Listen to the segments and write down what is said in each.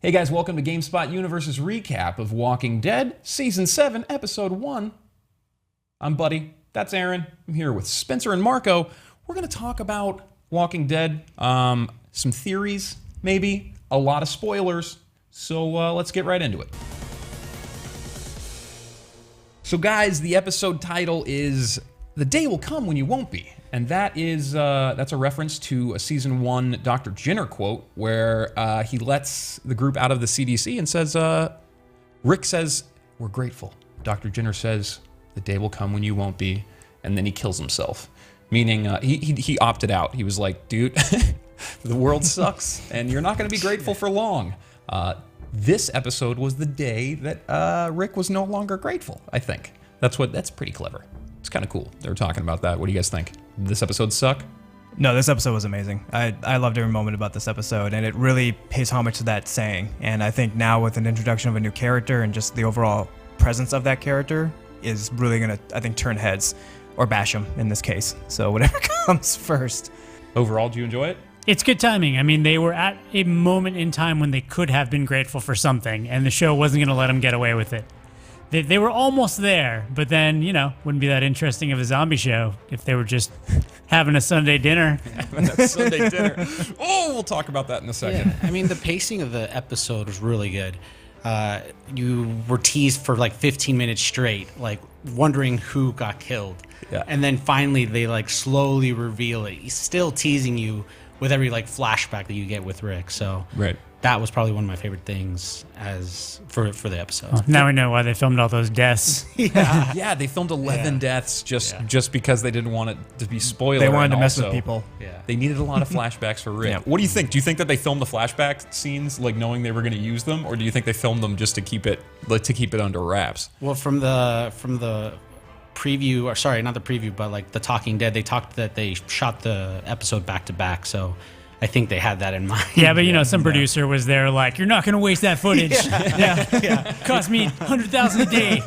Hey guys, welcome to GameSpot Universe's recap of Walking Dead, Season 7, Episode 1. I'm Buddy, that's Aaron. I'm here with Spencer and Marco. We're going to talk about Walking Dead, some theories, maybe, a lot of spoilers, so let's get right into it. So guys, the episode title is The Day Will Come When You Won't Be. And that is that's a reference to a Season 1 Dr. Jenner quote where he lets the group out of the CDC and says, Rick says, "We're grateful." Dr. Jenner says, "The day will come when you won't be." And then he kills himself. Meaning he opted out. He was like, dude, the world sucks and you're not going to be grateful for long. This episode was the day that Rick was no longer grateful, I think. That's pretty clever. It's kind of cool. They were talking about that. What do you guys think? Did this episode suck? No, this episode was amazing. I loved every moment about this episode, and it really pays homage to that saying. And I think now with an introduction of a new character and just the overall presence of that character is really going to, I think, turn heads, or bash them in this case. So whatever comes first. Overall, do you enjoy it? It's good timing. I mean, they were at a moment in time when they could have been grateful for something, and the show wasn't going to let them get away with it. They were almost there, but then, wouldn't be that interesting of a zombie show if they were just having a Sunday dinner. Having a Sunday dinner. Oh, we'll talk about that in a second. Yeah, I mean, the pacing of the episode was really good. You were teased for like 15 minutes straight, like wondering who got killed. Yeah. And then finally they like slowly reveal it. He's still teasing you with every like flashback that you get with Rick. So Right. That was probably one of my favorite things for the episode. Now we know why they filmed all those deaths. Yeah, they filmed 11 deaths just because they didn't want it to be spoiler. They wanted and to mess also, with people. Yeah. They needed a lot of flashbacks for Rick. Yeah. What do you think? Do you think that they filmed the flashback scenes like knowing they were going to use them, or do you think they filmed them just to keep it under wraps? Well, from the preview, or sorry, not the preview, but like the Talking Dead, they talked that they shot the episode back to back, so I think they had that in mind. Yeah, but some producer was there like, "You're not going to waste that footage." Yeah. Cost me $100,000 a day.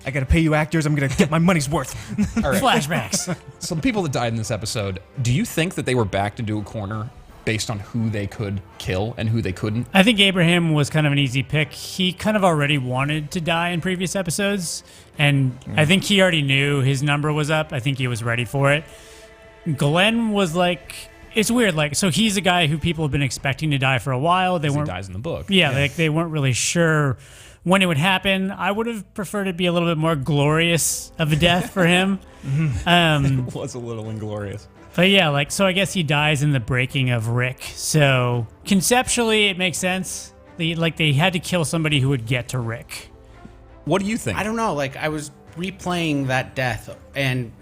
I got to pay you actors. I'm going to get my money's worth. All right. Flashbacks. So the people that died in this episode, do you think that they were backed into a corner based on who they could kill and who they couldn't? I think Abraham was kind of an easy pick. He kind of already wanted to die in previous episodes, and I think he already knew his number was up. I think he was ready for it. Glenn was like... It's weird, so he's a guy who people have been expecting to die for a while. He dies in the book. Yeah, they weren't really sure when it would happen. I would have preferred it be a little bit more glorious of a death for him. It was a little inglorious. But yeah, so I guess he dies in the breaking of Rick. So conceptually, it makes sense. They had to kill somebody who would get to Rick. What do you think? I don't know. I was replaying that death and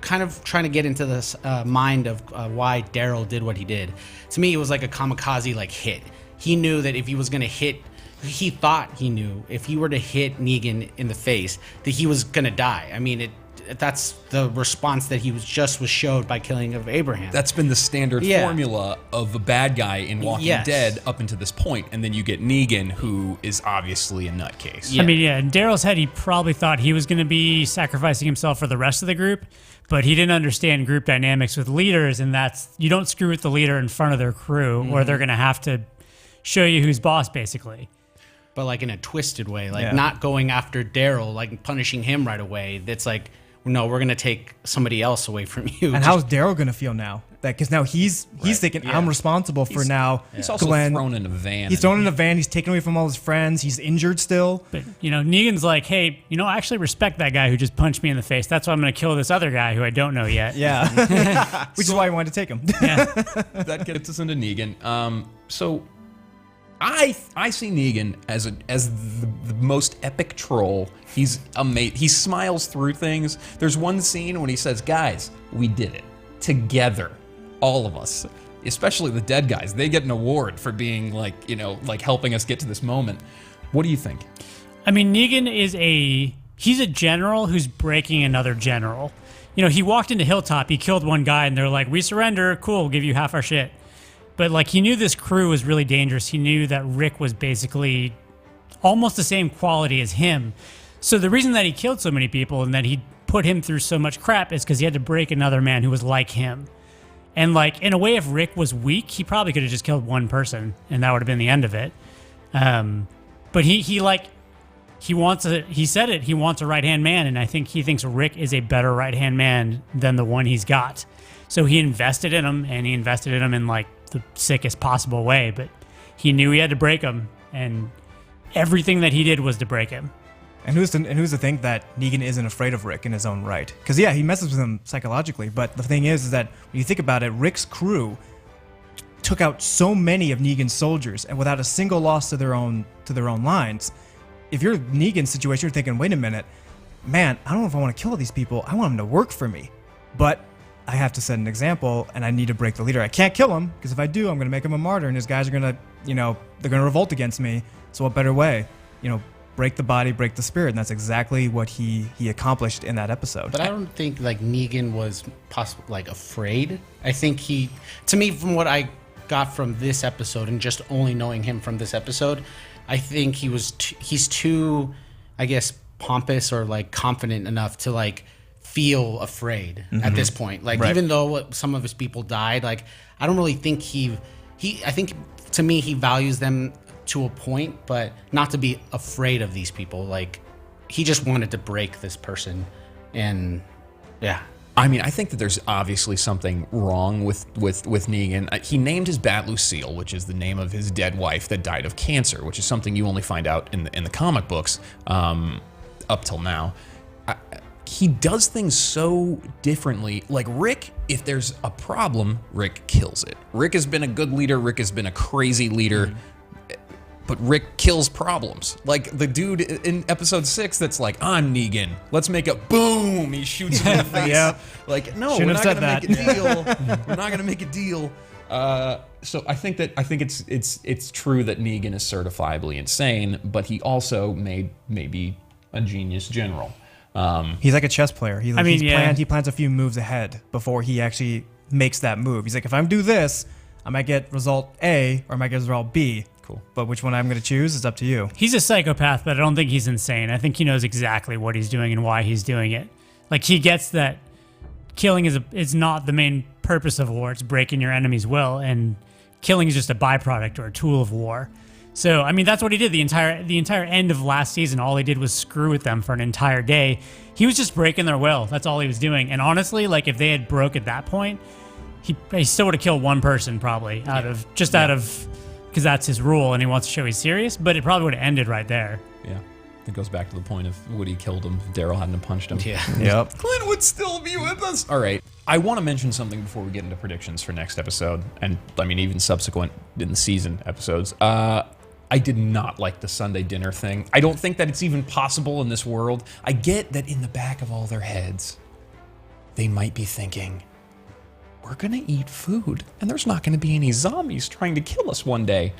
kind of trying to get into this mind of why Daryl did what he did. To me, it was like a kamikaze hit. He knew that if he was going to hit, he thought he knew if he were to hit Negan in the face that he was going to die. I mean, that's the response that was showed by killing of Abraham. That's been the standard formula of a bad guy in Walking Dead up until this point, and then you get Negan, who is obviously a nutcase. Yeah. I mean, in Daryl's head, he probably thought he was going to be sacrificing himself for the rest of the group, but he didn't understand group dynamics with leaders, and that's, you don't screw with the leader in front of their crew, or they're going to have to show you who's boss, basically. But in a twisted way, not going after Daryl, punishing him right away. That's no, we're going to take somebody else away from you. And how's Daryl going to feel now? Because now he's thinking, I'm responsible for now. He's also Glenn. thrown in a van. He's thrown in a van. He's taken away from all his friends. He's injured still. But, Negan's like, hey, I actually respect that guy who just punched me in the face. That's why I'm going to kill this other guy who I don't know yet. Yeah. Which is why I wanted to take him. Yeah. That gets us into Negan. So I see Negan as the most epic troll. He's amazing. He smiles through things. There's one scene when he says, "Guys, we did it together, all of us, especially the dead guys. They get an award for being helping us get to this moment." What do you think? I mean, Negan he's a general who's breaking another general. He walked into Hilltop, he killed one guy, and they're like, "We surrender, cool, we'll give you half our shit." But he knew this crew was really dangerous. He knew that Rick was basically almost the same quality as him. So the reason that he killed so many people and that he put him through so much crap is because he had to break another man who was like him. And in a way, if Rick was weak, he probably could have just killed one person and that would have been the end of it. But he wants he said it, he wants a right-hand man, and I think he thinks Rick is a better right-hand man than the one he's got. So he invested in him, and he invested in him in like the sickest possible way, but he knew he had to break him, and everything that he did was to break him. And who's to think that Negan isn't afraid of Rick in his own right? Because yeah, he messes with him psychologically, but the thing is that when you think about it, Rick's crew took out so many of Negan's soldiers, and without a single loss to their own lines. If you're Negan's situation, you're thinking, wait a minute, man, I don't know if I want to kill all these people. I want them to work for me, but I have to set an example, and I need to break the leader. I can't kill him, because if I do, I'm going to make him a martyr, and his guys are going to, they're going to revolt against me. So what better way? Break the body, break the spirit, and that's exactly what he accomplished in that episode. But I don't think like Negan was afraid. I think to me, from what I got from this episode and just only knowing him from this episode, I think he's too, I guess, pompous or like confident enough to like feel afraid at this point. Like Right. even though some of his people died, like I don't really think I think to me he values them to a point, but not to be afraid of these people. Like he just wanted to break this person, and yeah. I mean, I think that there's obviously something wrong with Negan. He named his bat Lucille, which is the name of his dead wife that died of cancer, which is something you only find out in the comic books up till now. He does things so differently. Like Rick, if there's a problem, Rick kills it. Rick has been a good leader. Rick has been a crazy leader. But Rick kills problems. Like the dude in episode 6 that's like, I'm Negan. Let's make a boom. He shoots him in the face. Yep. Like, no, Shouldn't we're have not said gonna make a that. deal. We're not gonna make a deal. So I think it's true that Negan is certifiably insane, but he also made maybe a genius general. He's like a chess player. He yeah. plans a few moves ahead before he actually makes that move. He's like, if I do this, I might get result A or I might get result B. Cool. But which one I'm going to choose is up to you. He's a psychopath, but I don't think he's insane. I think he knows exactly what he's doing and why he's doing it. Like he gets that killing is not the main purpose of war. It's breaking your enemy's will, and killing is just a byproduct or a tool of war. So I mean, that's what he did the entire end of last season. All he did was screw with them for an entire day. He was just breaking their will. That's all he was doing. And honestly, like if they had broke at that point, he still would have killed one person probably out of because that's his rule and he wants to show he's serious, but it probably would have ended right there. Yeah. It goes back to the point of Woody killed him, Daryl hadn't punched him. Yeah. Yep. Clint would still be with us. All right. I want to mention something before we get into predictions for next episode, and I mean even subsequent in the season episodes. I did not like the Sunday dinner thing. I don't think that it's even possible in this world. I get that in the back of all their heads, they might be thinking, we're gonna eat food, and there's not gonna be any zombies trying to kill us one day.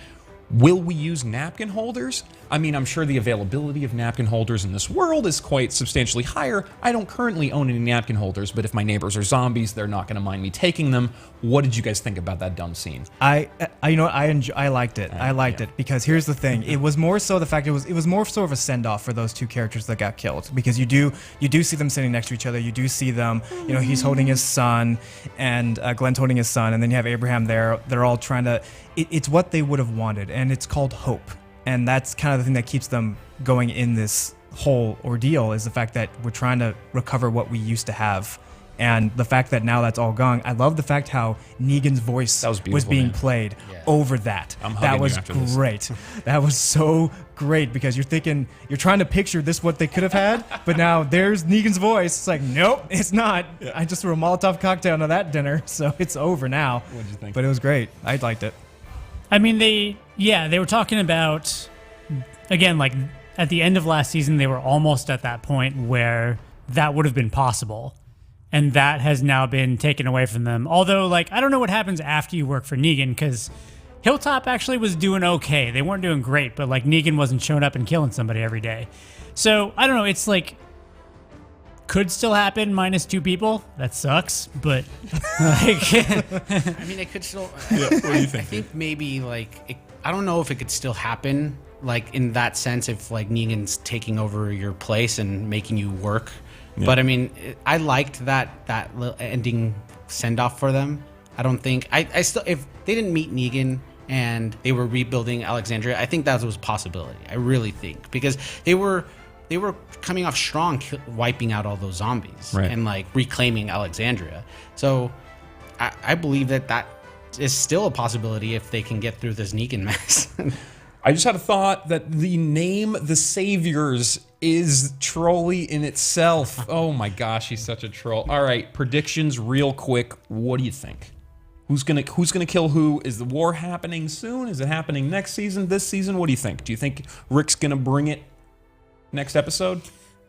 Will we use napkin holders? I mean, I'm sure the availability of napkin holders in this world is quite substantially higher. I don't currently own any napkin holders, but if my neighbors are zombies, they're not going to mind me taking them. What did you guys think about that dumb scene? I liked it. I liked it because here's the thing. It was more so the fact it was more sort of a send off for those two characters that got killed, because you do see them sitting next to each other. You do see them. He's holding his son, and Glenn's holding his son, and then you have Abraham there. They're all trying to. It's what they would have wanted, and it's called hope. And that's kind of the thing that keeps them going in this whole ordeal, is the fact that we're trying to recover what we used to have. And the fact that now that's all gone. I love the fact how Negan's voice was being played over that. That was great. That was so great, because you're trying to picture this, what they could have had, but now there's Negan's voice. It's like, nope, it's not. Yeah. I just threw a Molotov cocktail into that dinner, so it's over now. What did you think? But it was great. I liked it. I mean, they were talking about, again, like at the end of last season, they were almost at that point where that would have been possible. And that has now been taken away from them. Although, like, I don't know what happens after you work for Negan, because Hilltop actually was doing okay. They weren't doing great, but like Negan wasn't showing up and killing somebody every day. So I don't know. It's like, could still happen minus 2 people. That sucks, but like, I mean, it could still. Yeah, what do you think? I think maybe like I don't know if it could still happen, like in that sense, if like Negan's taking over your place and making you work. Yeah. But I mean, I liked that little ending send off for them. I don't think I still, if they didn't meet Negan and they were rebuilding Alexandria, I think that was a possibility. I really think, because they were coming off strong, wiping out all those zombies and like reclaiming Alexandria. So I believe that is still a possibility if they can get through this Negan mess. I just had a thought that the name The Saviors is trolly in itself. Oh my gosh, he's such a troll. All right, predictions real quick. What do you think? Who's gonna kill who? Is the war happening soon? Is it happening next season, this season? What do you think? Do you think Rick's gonna bring it next episode?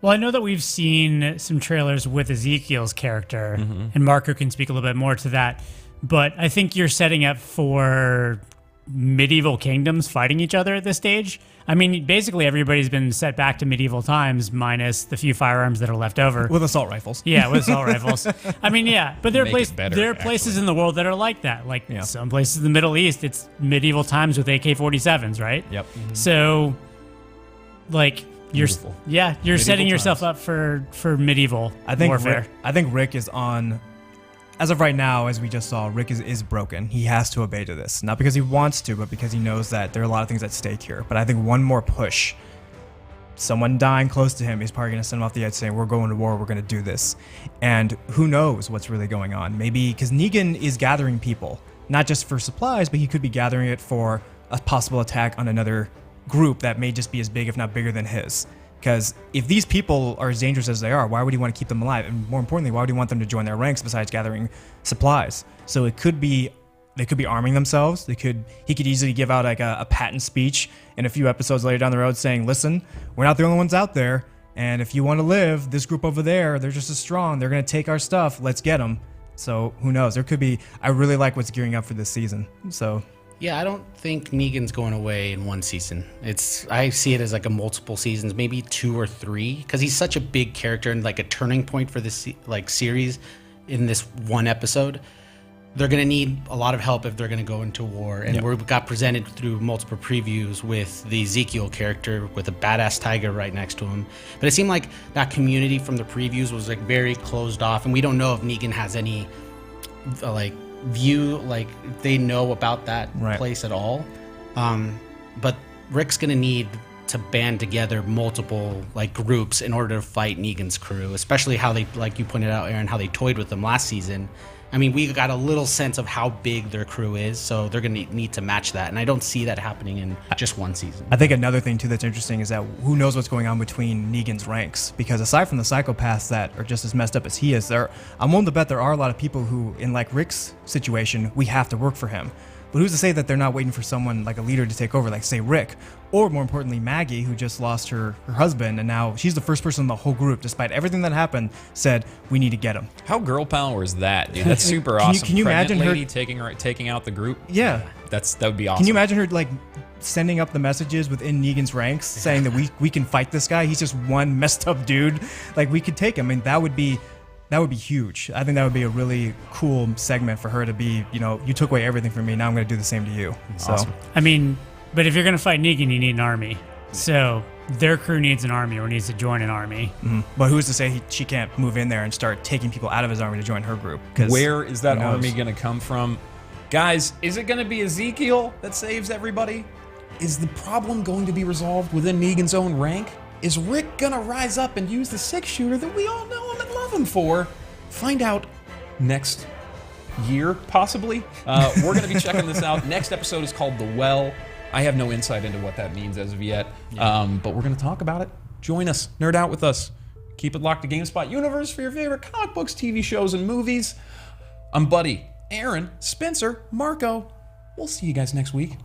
Well, I know that we've seen some trailers with Ezekiel's character, and Marco can speak a little bit more to that. But I think you're setting up for medieval kingdoms fighting each other at this stage. I mean, basically everybody's been set back to medieval times minus the few firearms that are left over. With assault rifles. Yeah, with assault rifles. I mean, yeah, but there Make are places in the world that are like that. Like some places in the Middle East, it's medieval times with AK-47s, right? Yep. So, like, you're Medieval setting yourself times. up for medieval warfare. I think Rick is on. As of right now, as we just saw, Rick is broken. He has to obey to this. Not because he wants to, but because he knows that there are a lot of things at stake here. But I think one more push, someone dying close to him, is probably going to send him off the edge saying, we're going to war, we're going to do this. And who knows what's really going on. Maybe, because Negan is gathering people, not just for supplies, but he could be gathering it for a possible attack on another group that may just be as big, if not bigger than his. Because if these people are as dangerous as they are, why would he want to keep them alive? And more importantly, why would he want them to join their ranks besides gathering supplies? So it could be, they could be arming themselves. He could easily give out like a patent speech in a few episodes later down the road saying, listen, we're not the only ones out there. And if you want to live, this group over there, they're just as strong. They're going to take our stuff. Let's get them. So who knows? There could be, I really like what's gearing up for this season. So Yeah, I don't think Negan's going away in one season. I see it as like a multiple seasons, maybe 2 or 3, because he's such a big character and like a turning point for this like series in this one episode. They're going to need a lot of help if they're going to go into war. And we got presented through multiple previews with the Ezekiel character with a badass tiger right next to him. But it seemed like that community from the previews was like very closed off, and we don't know if Negan has any view, like they know about that place at all. But Rick's gonna need to band together multiple like groups in order to fight Negan's crew, especially how they, like you pointed out, Aaron, how they toyed with them last season. I mean, we got a little sense of how big their crew is, so they're gonna need to match that, and I don't see that happening in just one season. I think another thing too that's interesting is that who knows what's going on between Negan's ranks, because aside from the psychopaths that are just as messed up as he is, I'm willing to bet there are a lot of people who, in like Rick's situation, we have to work for him. But who's to say that they're not waiting for someone like a leader to take over, like say Rick, or more importantly Maggie, who just lost her husband, and now she's the first person in the whole group, despite everything that happened, said we need to get him. How girl power is that, dude? That's super awesome. Can you imagine lady her taking out the group? Yeah, that would be awesome. Can you imagine her like sending up the messages within Negan's ranks saying that we can fight this guy? He's just one messed up dude. Like we could take him. I mean, that would be huge. I think that would be a really cool segment for her to be, you took away everything from me, now I'm going to do the same to you. So, awesome. I mean, but if you're going to fight Negan, you need an army. So their crew needs an army or needs to join an army. Mm-hmm. But who's to say she can't move in there and start taking people out of his army to join her group? Where is that army going to come from? Guys, is it going to be Ezekiel that saves everybody? Is the problem going to be resolved within Negan's own rank? Is Rick gonna rise up and use the 6-shooter that we all know him and love him for? Find out next year, possibly. We're gonna be checking this out. Next episode is called The Well. I have no insight into what that means as of yet, but we're gonna talk about it. Join us, nerd out with us. Keep it locked to GameSpot Universe for your favorite comic books, TV shows, and movies. I'm Buddy, Aaron, Spencer, Marco. We'll see you guys next week.